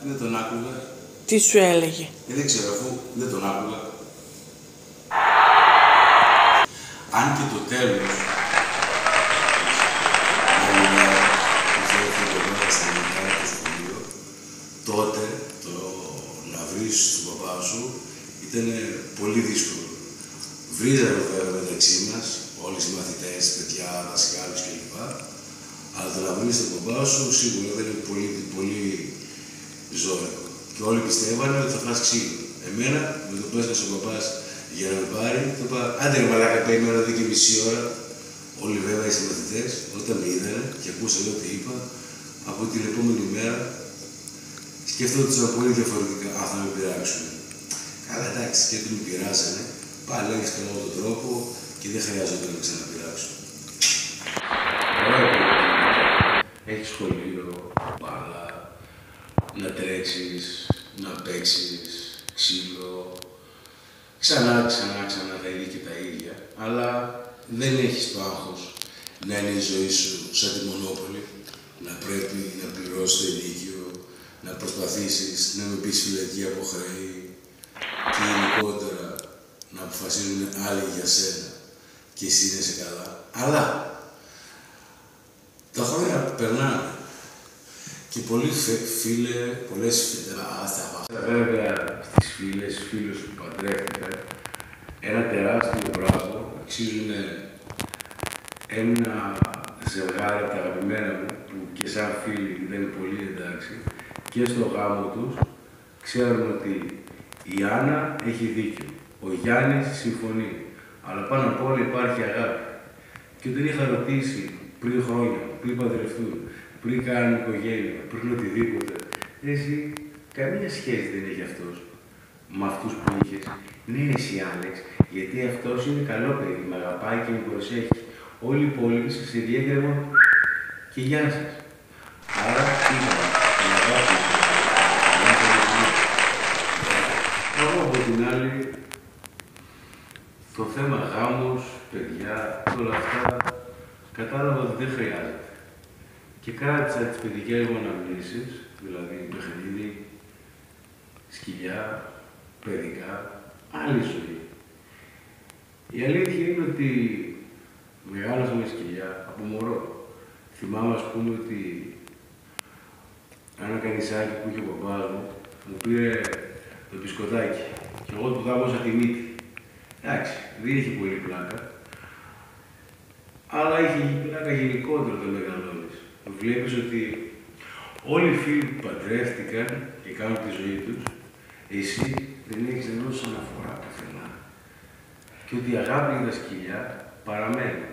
δεν τον άκουγα. Τι σου έλεγε? Δεν ξέρω, αφού δεν τον άκουγα. Αν και το τέλος, τότε το να βρεις τον παπά σου ήταν πολύ δύσκολο. Βρίζανε βέβαια μεταξύ μας, όλοι οι μαθητές, παιδιά, δασκάλους κλπ. Αλλά το να βρεις τον παπά σου σίγουρα δεν είναι πολύ ζώρικο. Και όλοι πιστεύανε ότι θα φας ξύλο. Εμένα, με το που έσκασε ο παπάς για να με πάρει, του είπα: άντε ρε μαλάκα, περιμένω εδώ και μισή ώρα. Όλοι βέβαια οι συμμαθητές, όταν με είδανε και ακούσανε ό,τι είπα, από την επόμενη μέρα σκέφτονταν πολύ διαφορετικά αν θα με πειράξουν. Καλά, εντάξει, και όταν με πειράζανε, πάλι έχεις κανένα τον τρόπο και δεν χρειάζεται να με ξαναπειράξουν. Έχεις σχολείο, μπάλα, να τρέξεις, να παίξεις, ξύλο. Ξανά θα είναι και τα ίδια. Αλλά δεν έχεις το άγχος να είναι η ζωή σου σαν τη Μονόπολη, να πρέπει να πληρώσεις το ενίκιο, να προσπαθήσεις να με πεις φυλακή από χρέη και γενικότερα να αποφασίζουν άλλοι για σένα και εσύ είναι σε καλά. Αλλά τα χρόνια περνάνε και πολλές φίλες, βέβαια στις φίλες, φίλους που παντρεύτηκαν, ένα τεράστιο μπράβο, αξίζουν ένα ζευγάρι τα αγαπημένα μου, που και σαν φίλοι ήταν πολύ εντάξει, και στο γάμο τους ξέρουν ότι η Άννα έχει δίκιο, ο Γιάννης συμφωνεί, αλλά πάνω απ' όλα υπάρχει αγάπη. Και όταν είχα ρωτήσει πριν χρόνια, πριν παντρευτούν, πριν κάνουν οικογένεια, πριν οτιδήποτε, εσύ καμία σχέση δεν έχει αυτός με αυτούς που είχες. Ναι, εσύ Άλεξ, γιατί αυτός είναι καλό παιδί, με αγαπάει και με προσέχει. Όλοι οι υπόλοιποι σε διέκρεμαν και γεια σας. Άρα είπαμε, την αγάπη μου. Εγώ από την άλλη, το θέμα γάμος, παιδιά, όλα αυτά, κατάλαβα ότι δεν χρειάζεται. Και κράτησα τις παιδικές μου αναμνήσεις, δηλαδή παιχνίδι, σκυλιά, παιδικά, άλλη ζωή. Η αλήθεια είναι ότι μεγάλωσα με σκυλιά από μωρό. Θυμάμαι, ας πούμε, ότι ένα κανισάκι που είχε ο παπάς μου πήρε το πισκοτάκι και εγώ του δάμωσα τη μύτη. Εντάξει, δεν είχε πολύ πλάκα, αλλά είχε πλάκα γενικότερα το μεγαλώνεις. Βλέπεις ότι όλοι οι φίλοι που παντρεύτηκαν και κάνουν τη ζωή τους, εσύ δεν έχεις να δώσεις αναφορά πουθενά. Και ότι η αγάπη για τα σκυλιά παραμένει.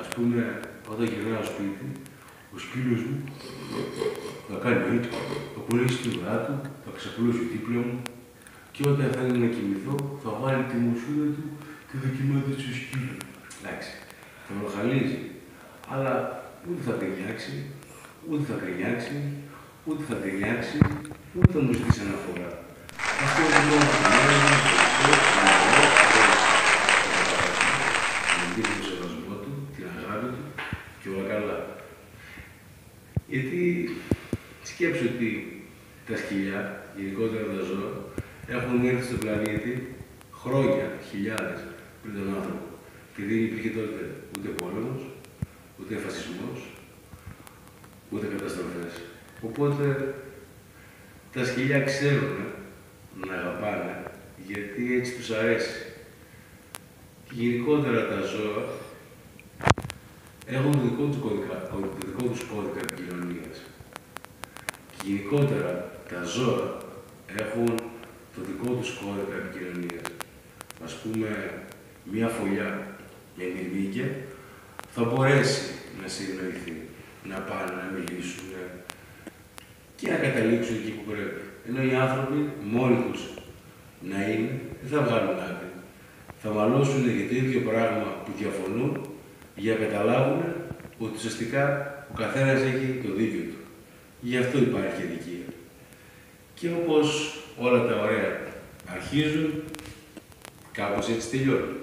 Ας πούμε, όταν γυρνάω σπίτι, ο σκύλος μου θα κάνει έτσι, θα κολλήσει τη ουρά του, θα ξαπλώσει δίπλα μου και όταν θέλει να κοιμηθώ, θα βάλει τη μοσούρα του και θα κοιμάται στο σκύλο. Εντάξει, θα με χαλίζει, αλλά ούτε θα κρινιάξει, ούτε θα κρινιάξει, ούτε θα κρινιάξει, ούτε θα μου ζητήσει αναφορά. Αυτό είναι το λόγο που τον σεβασμό του, την αγάπη του και όλα καλά. Γιατί σκέψου ότι τα σκυλιά, γενικότερα τα ζώα, έχουν έρθει στον πλανήτη χρόνια, χιλιάδες πριν τον άνθρωπο. Και δεν υπήρχε τότε ούτε πόλεμος, ούτε φασισμός, ούτε καταστροφές. Οπότε τα σκυλιά ξέρουν να αγαπάνε, γιατί έτσι τους αρέσει. Και γενικότερα τα ζώα έχουν το δικό τους κώδικα επικοινωνίας. Και γενικότερα τα ζώα έχουν το δικό τους κώδικα επικοινωνίας. Ας πούμε, μία φωλιά με μυρμήγκια θα μπορέσει να συνεννοηθεί, να πάνε να μιλήσουν και να καταλήξουν εκεί που πρέπει. Ενώ οι άνθρωποι μόνοι τους να είναι, δεν θα βγάλουν άκρη. Θα μαλώσουν για το ίδιο πράγμα που διαφωνούν για να καταλάβουν ότι ουσιαστικά ο καθένας έχει το δίκιο του. Γι' αυτό υπάρχει αδικία. Και όπως όλα τα ωραία αρχίζουν, κάπως έτσι τελειώνουν.